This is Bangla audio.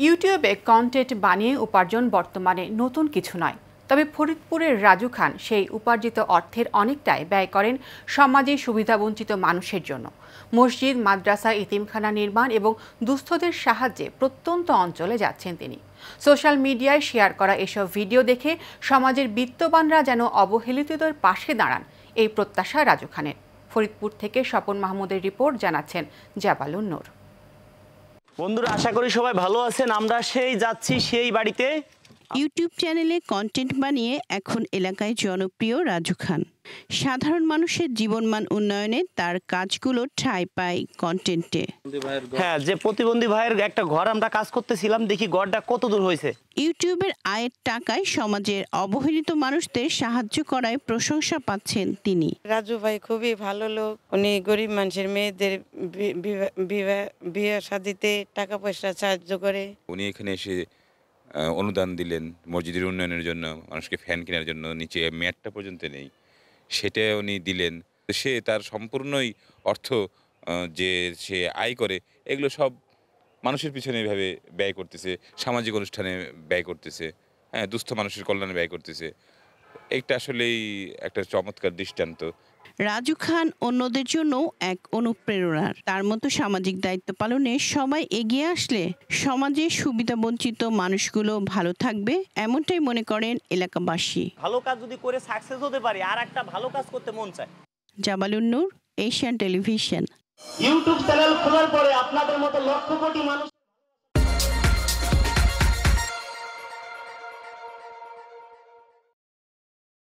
ইউটিউবে কন্টেন্ট বানিয়ে উপার্জন বর্তমানে নতুন কিছু নয়। তবে ফরিদপুরের রাজু খান সেই উপার্জিত অর্থের অনেকটাই ব্যয় করেন সমাজে সুবিধাবঞ্চিত মানুষের জন্য। মসজিদ, মাদ্রাসা, এতিমখানা নির্মাণ এবং দুস্থদের সাহায্যে প্রত্যন্ত অঞ্চলে যাচ্ছেন তিনি। সোশ্যাল মিডিয়ায় শেয়ার করা এসব ভিডিও দেখে সমাজের বিত্তবানরা যেন অবহেলিতদের পাশে দাঁড়ান, এই প্রত্যাশা রাজু খানের। ফরিদপুর থেকে স্বপন মাহমুদের রিপোর্ট, জানাচ্ছেন জাবালুন নূর। বন্ধুরা, আশা করি সবাই ভালো আছেন। আমরা যাচ্ছি সেই বাড়িতে। ইউটিউব চ্যানেলে কন্টেন্ট বানিয়ে এখন এলাকায় জনপ্রিয় রাজু খান। সাধারণ মানুষের জীবনমান উন্নয়নে তার কাজগুলো ঠাঁই পায় কন্টেন্টে। হ্যাঁ, যে প্রতিবন্ধী ভাইয়ের একটা ঘর আমরা কাজ করতেছিলাম, দেখি ঘরটা কত দূর হয়েছে। ইউটিউবের আয়ের টাকায় সমাজের অবহেলিত মানুষদের সাহায্য করায় প্রশংসা পাচ্ছেন তিনি। রাজু ভাই খুবই ভালো লোক। উনি গরিব মানুষের মেয়েদের বিয়ে শাদিতে টাকা পয়সা সাহায্য করে। উনি এখানে এসে অনুদান দিলেন মসজিদের উন্নয়নের জন্য, মানুষকে ফ্যান কেনার জন্য, নিচে ম্যাটটা পর্যন্ত নেই, সেটা উনি দিলেন। সে তার সম্পূর্ণই অর্থ যে সে আয় করে, এগুলো সব মানুষের পিছনে এভাবে ব্যয় করতেছে, সামাজিক অনুষ্ঠানে ব্যয় করতেছে, হ্যাঁ, দুস্থ মানুষের কল্যাণে ব্যয় করতেছে। এটা আসলেই একটা চমৎকার দৃষ্টান্ত। রাজু খান অন্যদের জন্য এক অনুপ্রেরণার। তার মতো সামাজিক দায়িত্ব পালনে সবাই এগিয়ে আসলে সমাজে সুবিধাবঞ্চিত মানুষগুলো ভালো থাকবে, এমনটাই মনে করেন এলাকাবাসী। ভালো কাজ যদি করে সাকসেস হতে পারি, আর একটা ভালো কাজ করতে মন চায়। জাবালুন নূর, এশিয়ান টেলিভিশন। ইউটিউব চ্যানেল খোলার পরে আপনাদের মতো লক্ষ কোটি মানুষ